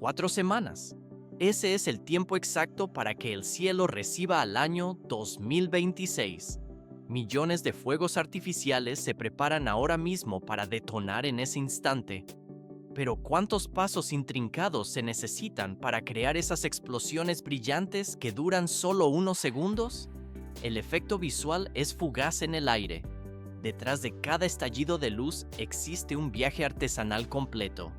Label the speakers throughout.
Speaker 1: 4 semanas. Ese es el tiempo exacto para que el cielo reciba al año 2026. Millones de fuegos artificiales se preparan ahora mismo para detonar en ese instante. Pero ¿cuántos pasos intrincados se necesitan para crear esas explosiones brillantes que duran solo unos segundos? El efecto visual es fugaz en el aire. Detrás de cada estallido de luz existe un viaje artesanal completo.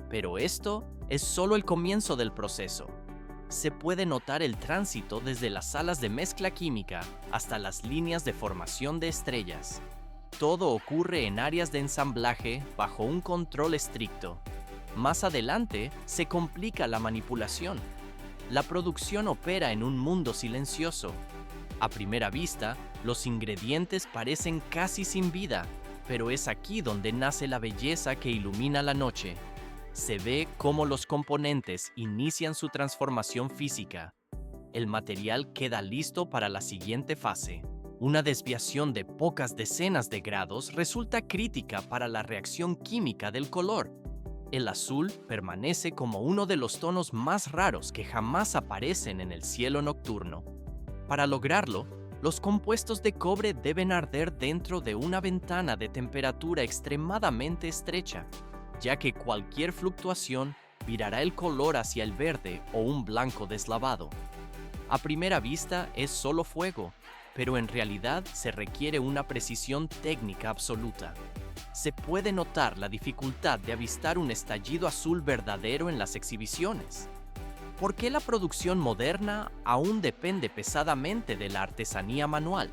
Speaker 1: Pero esto es solo el comienzo del proceso. Se puede notar el tránsito desde las salas de mezcla química hasta las líneas de formación de estrellas. Todo ocurre en áreas de ensamblaje bajo un control estricto. Más adelante se complica la manipulación. La producción opera en un mundo silencioso. A primera vista, los ingredientes parecen casi sin vida, pero es aquí donde nace la belleza que ilumina la noche. Se ve cómo los componentes inician su transformación física. El material queda listo para la siguiente fase. Una desviación de pocas decenas de grados resulta crítica para la reacción química del color. El azul permanece como uno de los tonos más raros que jamás aparecen en el cielo nocturno. Para lograrlo, los compuestos de cobre deben arder dentro de una ventana de temperatura extremadamente estrecha, ya que cualquier fluctuación virará el color hacia el verde o un blanco deslavado. A primera vista es solo fuego, pero en realidad se requiere una precisión técnica absoluta. Se puede notar la dificultad de avistar un estallido azul verdadero en las exhibiciones. ¿Por qué la producción moderna aún depende pesadamente de la artesanía manual?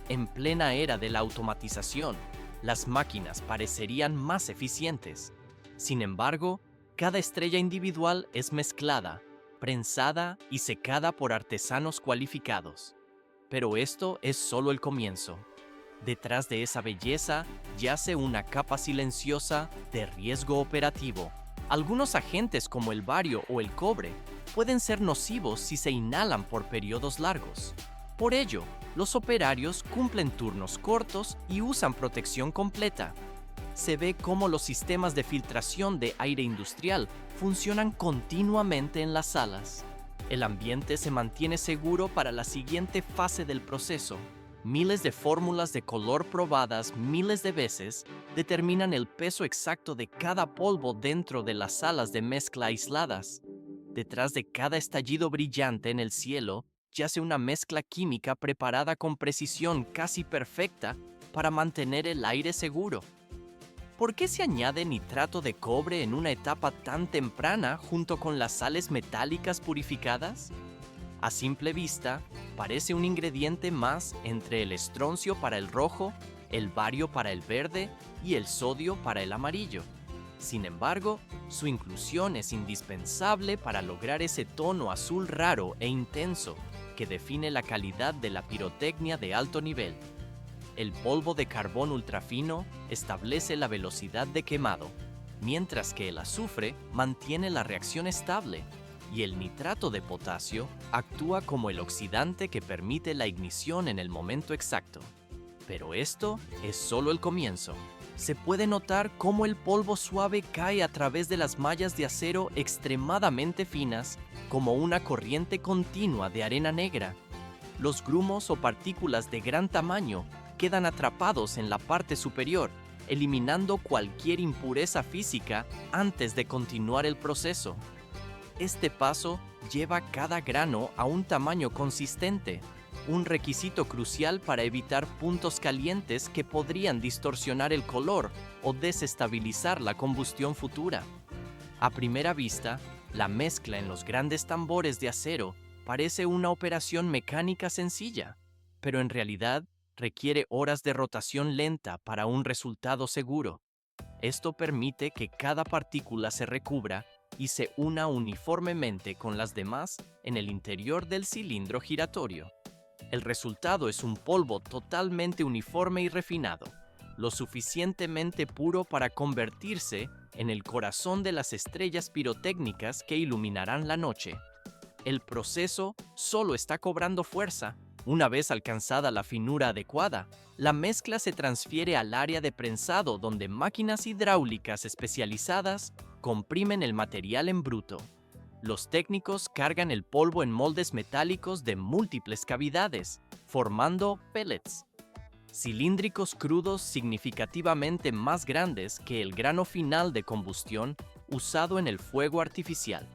Speaker 1: En plena era de la automatización, las máquinas parecerían más eficientes. Sin embargo, cada estrella individual es mezclada, prensada y secada por artesanos cualificados. Pero esto es solo el comienzo. Detrás de esa belleza yace una capa silenciosa de riesgo operativo. Algunos agentes como el bario o el cobre pueden ser nocivos si se inhalan por periodos largos. Por ello, los operarios cumplen turnos cortos y usan protección completa. Se ve cómo los sistemas de filtración de aire industrial funcionan continuamente en las salas. El ambiente se mantiene seguro para la siguiente fase del proceso. Miles de fórmulas de color probadas miles de veces determinan el peso exacto de cada polvo dentro de las salas de mezcla aisladas. Detrás de cada estallido brillante en el cielo yace una mezcla química preparada con precisión casi perfecta para mantener el aire seguro. ¿Por qué se añade nitrato de cobre en una etapa tan temprana junto con las sales metálicas purificadas? A simple vista, parece un ingrediente más entre el estroncio para el rojo, el bario para el verde y el sodio para el amarillo. Sin embargo, su inclusión es indispensable para lograr ese tono azul raro e intenso que define la calidad de la pirotecnia de alto nivel. El polvo de carbón ultrafino establece la velocidad de quemado, mientras que el azufre mantiene la reacción estable y el nitrato de potasio actúa como el oxidante que permite la ignición en el momento exacto. Pero esto es solo el comienzo. Se puede notar cómo el polvo suave cae a través de las mallas de acero extremadamente finas, como una corriente continua de arena negra. Los grumos o partículas de gran tamaño quedan atrapados en la parte superior, eliminando cualquier impureza física antes de continuar el proceso. Este paso lleva cada grano a un tamaño consistente, un requisito crucial para evitar puntos calientes que podrían distorsionar el color o desestabilizar la combustión futura. A primera vista, la mezcla en los grandes tambores de acero parece una operación mecánica sencilla, pero en realidad requiere horas de rotación lenta para un resultado seguro. Esto permite que cada partícula se recubra y se una uniformemente con las demás en el interior del cilindro giratorio. El resultado es un polvo totalmente uniforme y refinado, lo suficientemente puro para convertirse en el corazón de las estrellas pirotécnicas que iluminarán la noche. El proceso solo está cobrando fuerza. Una vez alcanzada la finura adecuada, la mezcla se transfiere al área de prensado donde máquinas hidráulicas especializadas comprimen el material en bruto. Los técnicos cargan el polvo en moldes metálicos de múltiples cavidades, formando pellets, cilíndricos crudos significativamente más grandes que el grano final de combustión usado en el fuego artificial.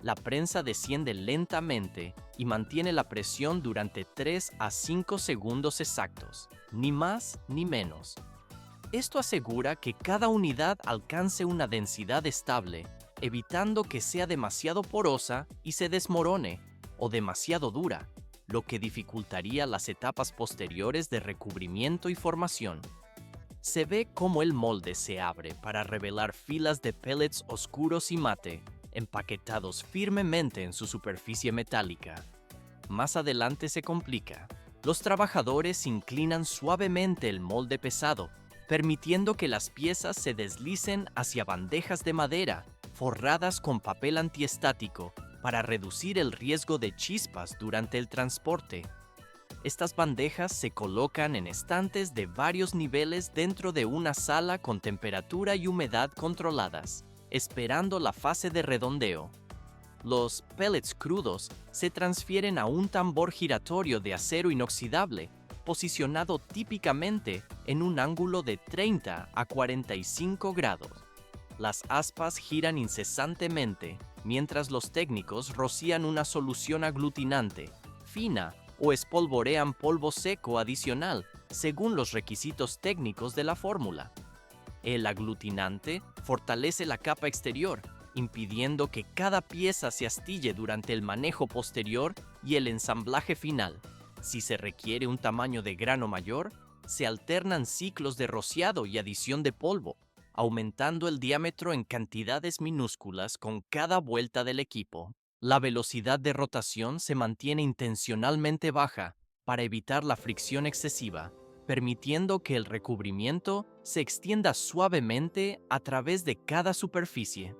Speaker 1: La prensa desciende lentamente y mantiene la presión durante 3 a 5 segundos exactos, ni más ni menos. Esto asegura que cada unidad alcance una densidad estable, evitando que sea demasiado porosa y se desmorone, o demasiado dura, lo que dificultaría las etapas posteriores de recubrimiento y formación. Se ve cómo el molde se abre para revelar filas de pellets oscuros y mate, empaquetados firmemente en su superficie metálica. Más adelante se complica. Los trabajadores inclinan suavemente el molde pesado, permitiendo que las piezas se deslicen hacia bandejas de madera forradas con papel antiestático para reducir el riesgo de chispas durante el transporte. Estas bandejas se colocan en estantes de varios niveles dentro de una sala con temperatura y humedad controladas, esperando la fase de redondeo. Los pellets crudos se transfieren a un tambor giratorio de acero inoxidable, posicionado típicamente en un ángulo de 30 a 45 grados. Las aspas giran incesantemente mientras los técnicos rocían una solución aglutinante, fina o espolvorean polvo seco adicional según los requisitos técnicos de la fórmula. El aglutinante fortalece la capa exterior, impidiendo que cada pieza se astille durante el manejo posterior y el ensamblaje final. Si se requiere un tamaño de grano mayor, se alternan ciclos de rociado y adición de polvo, aumentando el diámetro en cantidades minúsculas con cada vuelta del equipo. La velocidad de rotación se mantiene intencionalmente baja para evitar la fricción excesiva, permitiendo que el recubrimiento se extienda suavemente a través de cada superficie.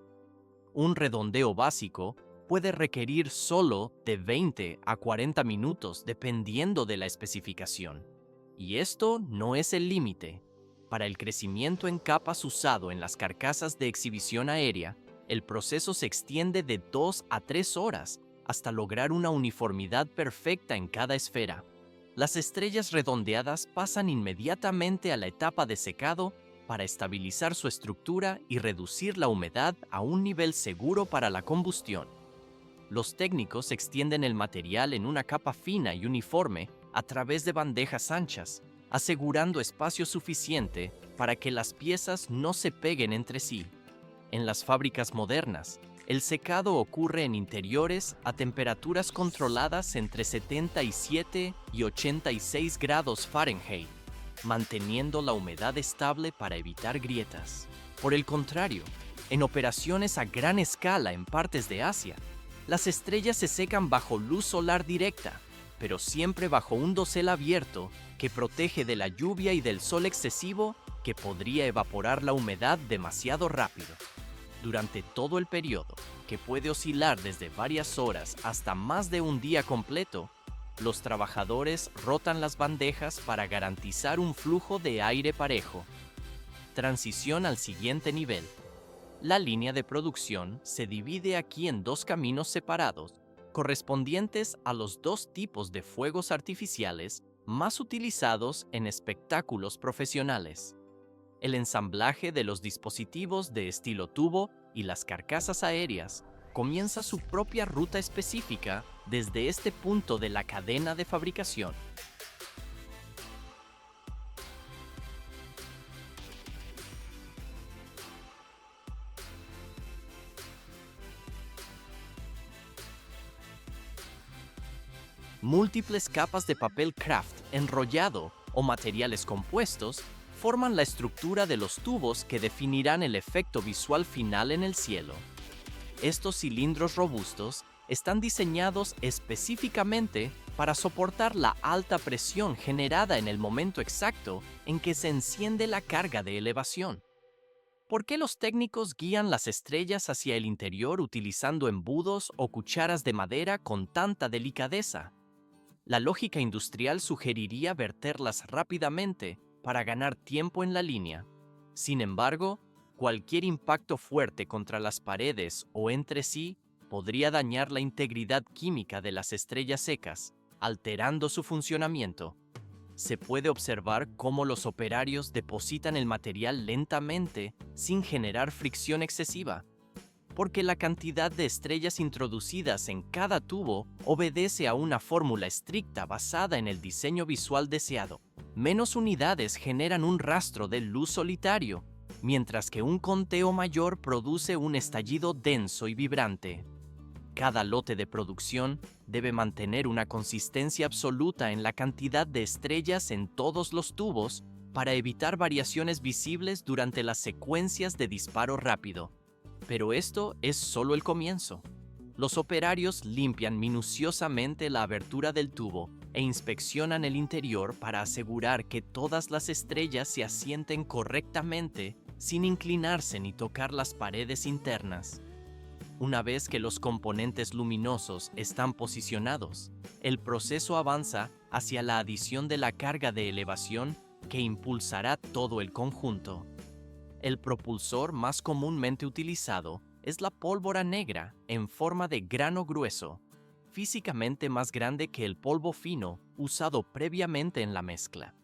Speaker 1: Un redondeo básico puede requerir solo de 20 a 40 minutos dependiendo de la especificación. Y esto no es el límite. Para el crecimiento en capas usado en las carcasas de exhibición aérea, el proceso se extiende de 2 a 3 horas hasta lograr una uniformidad perfecta en cada esfera. Las estrellas redondeadas pasan inmediatamente a la etapa de secado para estabilizar su estructura y reducir la humedad a un nivel seguro para la combustión. Los técnicos extienden el material en una capa fina y uniforme a través de bandejas anchas, asegurando espacio suficiente para que las piezas no se peguen entre sí. En las fábricas modernas, el secado ocurre en interiores a temperaturas controladas entre 77 y 86 grados Fahrenheit, manteniendo la humedad estable para evitar grietas. Por el contrario, en operaciones a gran escala en partes de Asia, las estrellas se secan bajo luz solar directa, pero siempre bajo un dosel abierto que protege de la lluvia y del sol excesivo que podría evaporar la humedad demasiado rápido. Durante todo el periodo, que puede oscilar desde varias horas hasta más de un día completo, los trabajadores rotan las bandejas para garantizar un flujo de aire parejo. Transición al siguiente nivel. La línea de producción se divide aquí en dos caminos separados, correspondientes a los dos tipos de fuegos artificiales más utilizados en espectáculos profesionales: el ensamblaje de los dispositivos de estilo tubo y las carcasas aéreas comienza su propia ruta específica desde este punto de la cadena de fabricación. Múltiples capas de papel craft enrollado o materiales compuestos forman la estructura de los tubos que definirán el efecto visual final en el cielo. Estos cilindros robustos están diseñados específicamente para soportar la alta presión generada en el momento exacto en que se enciende la carga de elevación. ¿Por qué los técnicos guían las estrellas hacia el interior utilizando embudos o cucharas de madera con tanta delicadeza? La lógica industrial sugeriría verterlas rápidamente para ganar tiempo en la línea. Sin embargo, Cualquier impacto fuerte contra las paredes o entre sí podría dañar la integridad química de las estrellas secas, alterando su funcionamiento. Se puede observar cómo los operarios depositan el material lentamente sin generar fricción excesiva, porque la cantidad de estrellas introducidas en cada tubo obedece a una fórmula estricta basada en el diseño visual deseado. Menos unidades generan un rastro de luz solitario, mientras que un conteo mayor produce un estallido denso y vibrante. Cada lote de producción debe mantener una consistencia absoluta en la cantidad de estrellas en todos los tubos para evitar variaciones visibles durante las secuencias de disparo rápido. Pero esto es solo el comienzo. Los operarios limpian minuciosamente la abertura del tubo e inspeccionan el interior para asegurar que todas las estrellas se asienten correctamente sin inclinarse ni tocar las paredes internas. Una vez que los componentes luminosos están posicionados, el proceso avanza hacia la adición de la carga de elevación que impulsará todo el conjunto. El propulsor más comúnmente utilizado es la pólvora negra en forma de grano grueso, físicamente más grande que el polvo fino usado previamente en la mezcla.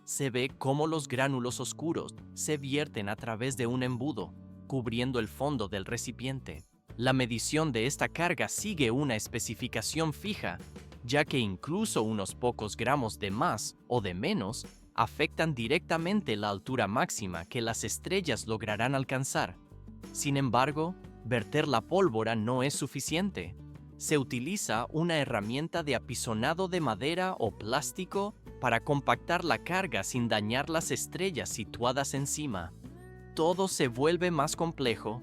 Speaker 1: Se ve cómo los gránulos oscuros se vierten a través de un embudo, cubriendo el fondo del recipiente. La medición de esta carga sigue una especificación fija, ya que incluso unos pocos gramos de más o de menos afectan directamente la altura máxima que las estrellas lograrán alcanzar. Sin embargo, verter la pólvora no es suficiente. Se utiliza una herramienta de apisonado de madera o plástico para compactar la carga sin dañar las estrellas situadas encima. Todo se vuelve más complejo.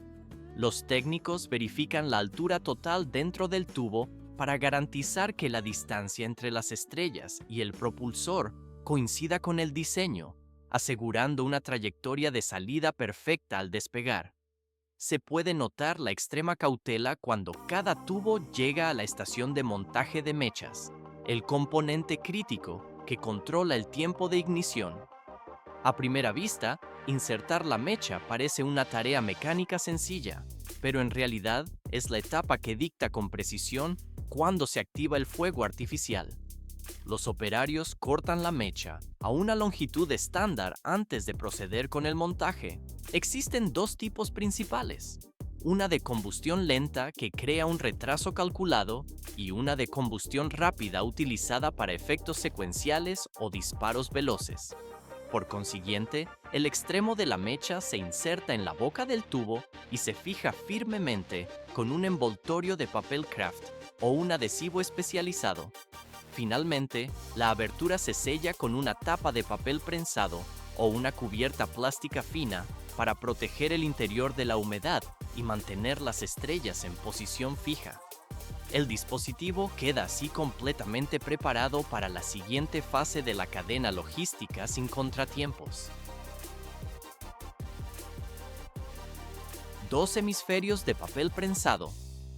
Speaker 1: Los técnicos verifican la altura total dentro del tubo para garantizar que la distancia entre las estrellas y el propulsor coincida con el diseño, asegurando una trayectoria de salida perfecta al despegar. Se puede notar la extrema cautela cuando cada tubo llega a la estación de montaje de mechas, el componente crítico que controla el tiempo de ignición. A primera vista, insertar la mecha parece una tarea mecánica sencilla, pero en realidad es la etapa que dicta con precisión cuándo se activa el fuego artificial. Los operarios cortan la mecha a una longitud estándar antes de proceder con el montaje. Existen dos tipos principales: una de combustión lenta que crea un retraso calculado y una de combustión rápida utilizada para efectos secuenciales o disparos veloces. Por consiguiente, el extremo de la mecha se inserta en la boca del tubo y se fija firmemente con un envoltorio de papel craft o un adhesivo especializado. Finalmente, la abertura se sella con una tapa de papel prensado o una cubierta plástica fina para proteger el interior de la humedad y mantener las estrellas en posición fija. El dispositivo queda así completamente preparado para la siguiente fase de la cadena logística sin contratiempos. Dos hemisferios de papel prensado.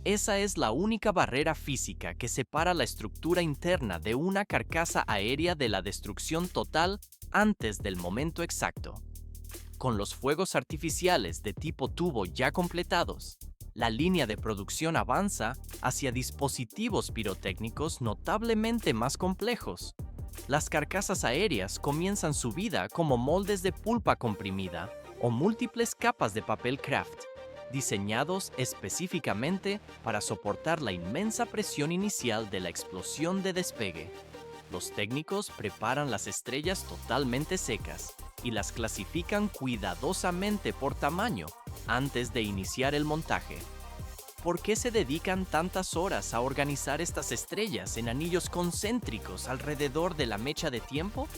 Speaker 1: Esa es la única barrera física que separa la estructura interna de una carcasa aérea de la destrucción total antes del momento exacto. Con los fuegos artificiales de tipo tubo ya completados, la línea de producción avanza hacia dispositivos pirotécnicos notablemente más complejos. Las carcasas aéreas comienzan su vida como moldes de pulpa comprimida o múltiples capas de papel craft, diseñados específicamente para soportar la inmensa presión inicial de la explosión de despegue. Los técnicos preparan las estrellas totalmente secas y las clasifican cuidadosamente por tamaño antes de iniciar el montaje. ¿Por qué se dedican tantas horas a organizar estas estrellas en anillos concéntricos alrededor de la mecha de tiempo?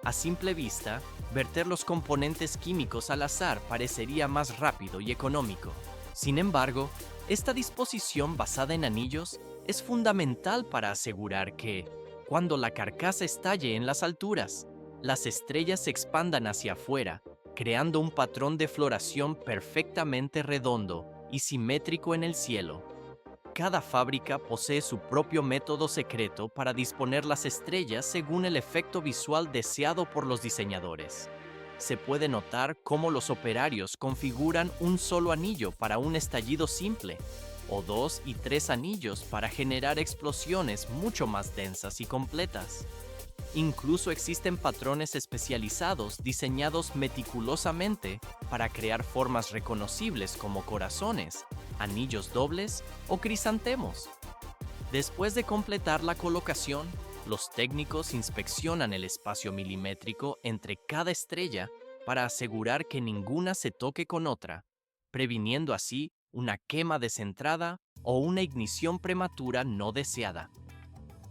Speaker 1: A simple vista, verter los componentes químicos al azar parecería más rápido y económico. Sin embargo, esta disposición basada en anillos es fundamental para asegurar que, cuando la carcasa estalle en las alturas, las estrellas se expandan hacia afuera, creando un patrón de floración perfectamente redondo y simétrico en el cielo. Cada fábrica posee su propio método secreto para disponer las estrellas según el efecto visual deseado por los diseñadores. Se puede notar cómo los operarios configuran un solo anillo para un estallido simple, o 2 y 3 anillos para generar explosiones mucho más densas y completas. Incluso existen patrones especializados diseñados meticulosamente para crear formas reconocibles como corazones, anillos dobles o crisantemos. Después de completar la colocación, los técnicos inspeccionan el espacio milimétrico entre cada estrella para asegurar que ninguna se toque con otra, previniendo así una quema descentrada o una ignición prematura no deseada.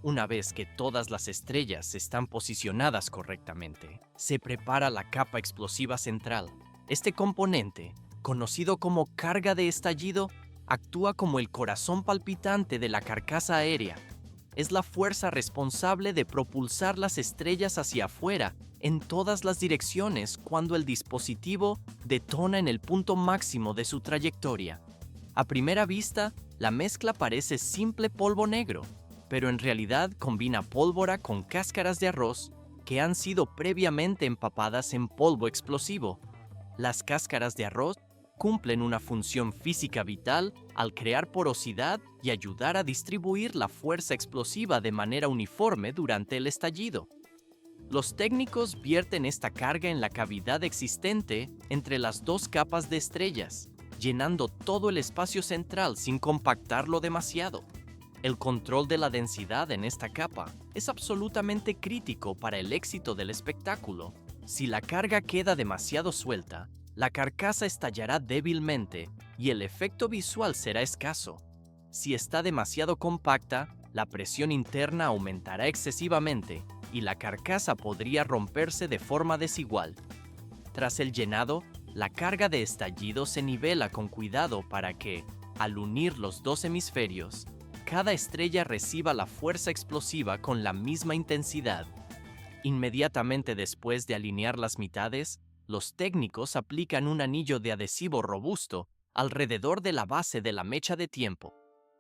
Speaker 1: Una vez que todas las estrellas están posicionadas correctamente, se prepara la capa explosiva central. Este componente, conocido como carga de estallido, actúa como el corazón palpitante de la carcasa aérea. Es la fuerza responsable de propulsar las estrellas hacia afuera en todas las direcciones cuando el dispositivo detona en el punto máximo de su trayectoria. A primera vista, la mezcla parece simple polvo negro, pero en realidad combina pólvora con cáscaras de arroz que han sido previamente empapadas en polvo explosivo. Las cáscaras de arroz cumplen una función física vital al crear porosidad y ayudar a distribuir la fuerza explosiva de manera uniforme durante el estallido. Los técnicos vierten esta carga en la cavidad existente entre las dos capas de estrellas, llenando todo el espacio central sin compactarlo demasiado. El control de la densidad en esta capa es absolutamente crítico para el éxito del espectáculo. Si la carga queda demasiado suelta, la carcasa estallará débilmente y el efecto visual será escaso. Si está demasiado compacta, la presión interna aumentará excesivamente y la carcasa podría romperse de forma desigual. Tras el llenado, la carga de estallido se nivela con cuidado para que, al unir los dos hemisferios, cada estrella reciba la fuerza explosiva con la misma intensidad. Inmediatamente después de alinear las mitades, los técnicos aplican un anillo de adhesivo robusto alrededor de la base de la mecha de tiempo.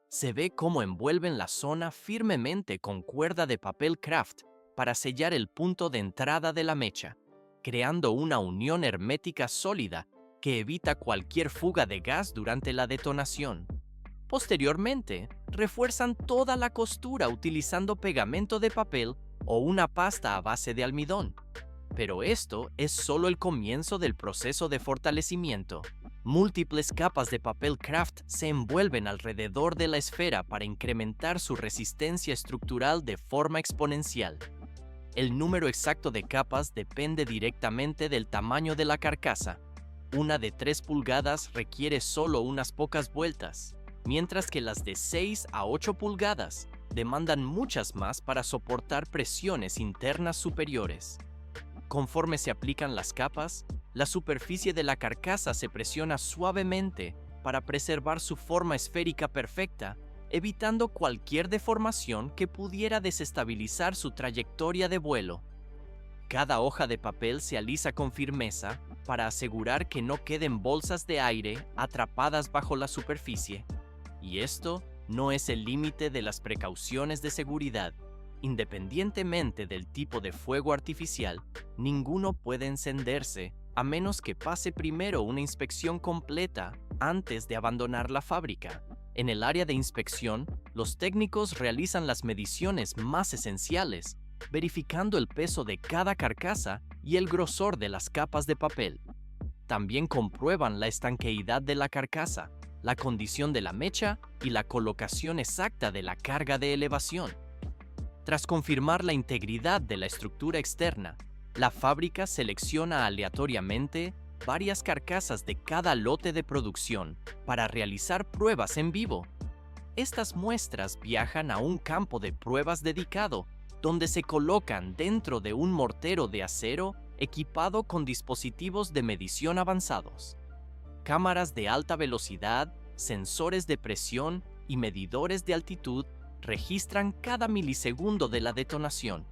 Speaker 1: Se ve cómo envuelven la zona firmemente con cuerda de papel craft para sellar el punto de entrada de la mecha, creando una unión hermética sólida que evita cualquier fuga de gas durante la detonación. Posteriormente, refuerzan toda la costura utilizando pegamento de papel o una pasta a base de almidón. Pero esto es solo el comienzo del proceso de fortalecimiento. Múltiples capas de papel craft se envuelven alrededor de la esfera para incrementar su resistencia estructural de forma exponencial. El número exacto de capas depende directamente del tamaño de la carcasa. Una de 3 pulgadas requiere solo unas pocas vueltas, mientras que las de 6 a 8 pulgadas demandan muchas más para soportar presiones internas superiores. Conforme se aplican las capas, la superficie de la carcasa se presiona suavemente para preservar su forma esférica perfecta, evitando cualquier deformación que pudiera desestabilizar su trayectoria de vuelo. Cada hoja de papel se alisa con firmeza para asegurar que no queden bolsas de aire atrapadas bajo la superficie. Y esto no es el límite de las precauciones de seguridad. Independientemente del tipo de fuego artificial, ninguno puede encenderse a menos que pase primero una inspección completa antes de abandonar la fábrica. En el área de inspección, los técnicos realizan las mediciones más esenciales, verificando el peso de cada carcasa y el grosor de las capas de papel. También comprueban la estanqueidad de la carcasa, la condición de la mecha y la colocación exacta de la carga de elevación. Tras confirmar la integridad de la estructura externa, la fábrica selecciona aleatoriamente varias carcasas de cada lote de producción para realizar pruebas en vivo. Estas muestras viajan a un campo de pruebas dedicado, donde se colocan dentro de un mortero de acero equipado con dispositivos de medición avanzados. Cámaras de alta velocidad, sensores de presión y medidores de altitud registran cada milisegundo de la detonación.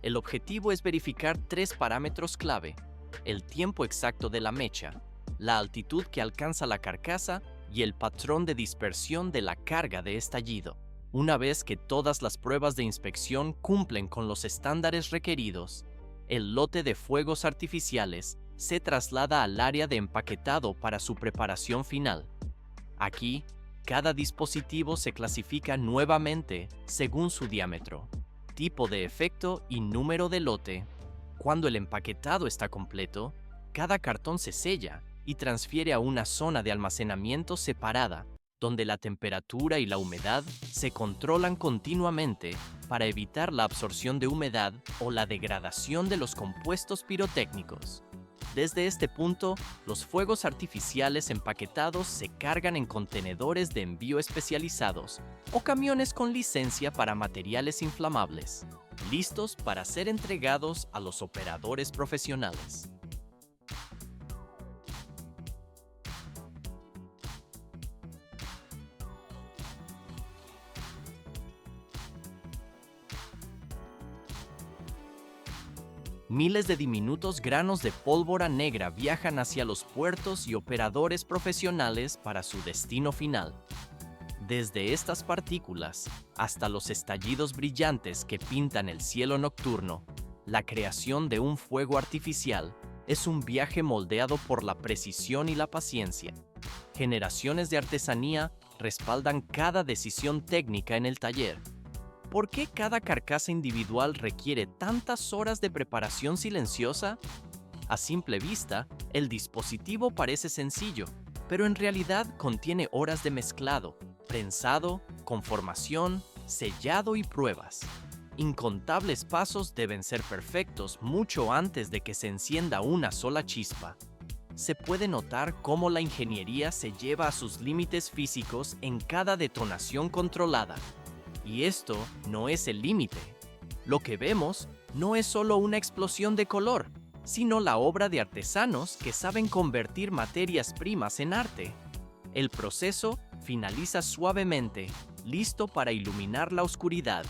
Speaker 1: El objetivo es verificar 3 parámetros clave: el tiempo exacto de la mecha, la altitud que alcanza la carcasa y el patrón de dispersión de la carga de estallido. Una vez que todas las pruebas de inspección cumplen con los estándares requeridos, el lote de fuegos artificiales se traslada al área de empaquetado para su preparación final. Aquí, cada dispositivo se clasifica nuevamente según su diámetro, tipo de efecto y número de lote. Cuando el empaquetado está completo, cada cartón se sella y transfiere a una zona de almacenamiento separada, donde la temperatura y la humedad se controlan continuamente para evitar la absorción de humedad o la degradación de los compuestos pirotécnicos. Desde este punto, los fuegos artificiales empaquetados se cargan en contenedores de envío especializados o camiones con licencia para materiales inflamables, listos para ser entregados a los operadores profesionales. Miles de diminutos granos de pólvora negra viajan hacia los puertos y operadores profesionales para su destino final. Desde estas partículas hasta los estallidos brillantes que pintan el cielo nocturno, la creación de un fuego artificial es un viaje moldeado por la precisión y la paciencia. Generaciones de artesanía respaldan cada decisión técnica en el taller. ¿Por qué cada carcasa individual requiere tantas horas de preparación silenciosa? A simple vista, el dispositivo parece sencillo, pero en realidad contiene horas de mezclado, prensado, conformación, sellado y pruebas. Incontables pasos deben ser perfectos mucho antes de que se encienda una sola chispa. Se puede notar cómo la ingeniería se lleva a sus límites físicos en cada detonación controlada. Y esto no es el límite. Lo que vemos no es solo una explosión de color, sino la obra de artesanos que saben convertir materias primas en arte. El proceso finaliza suavemente, listo para iluminar la oscuridad,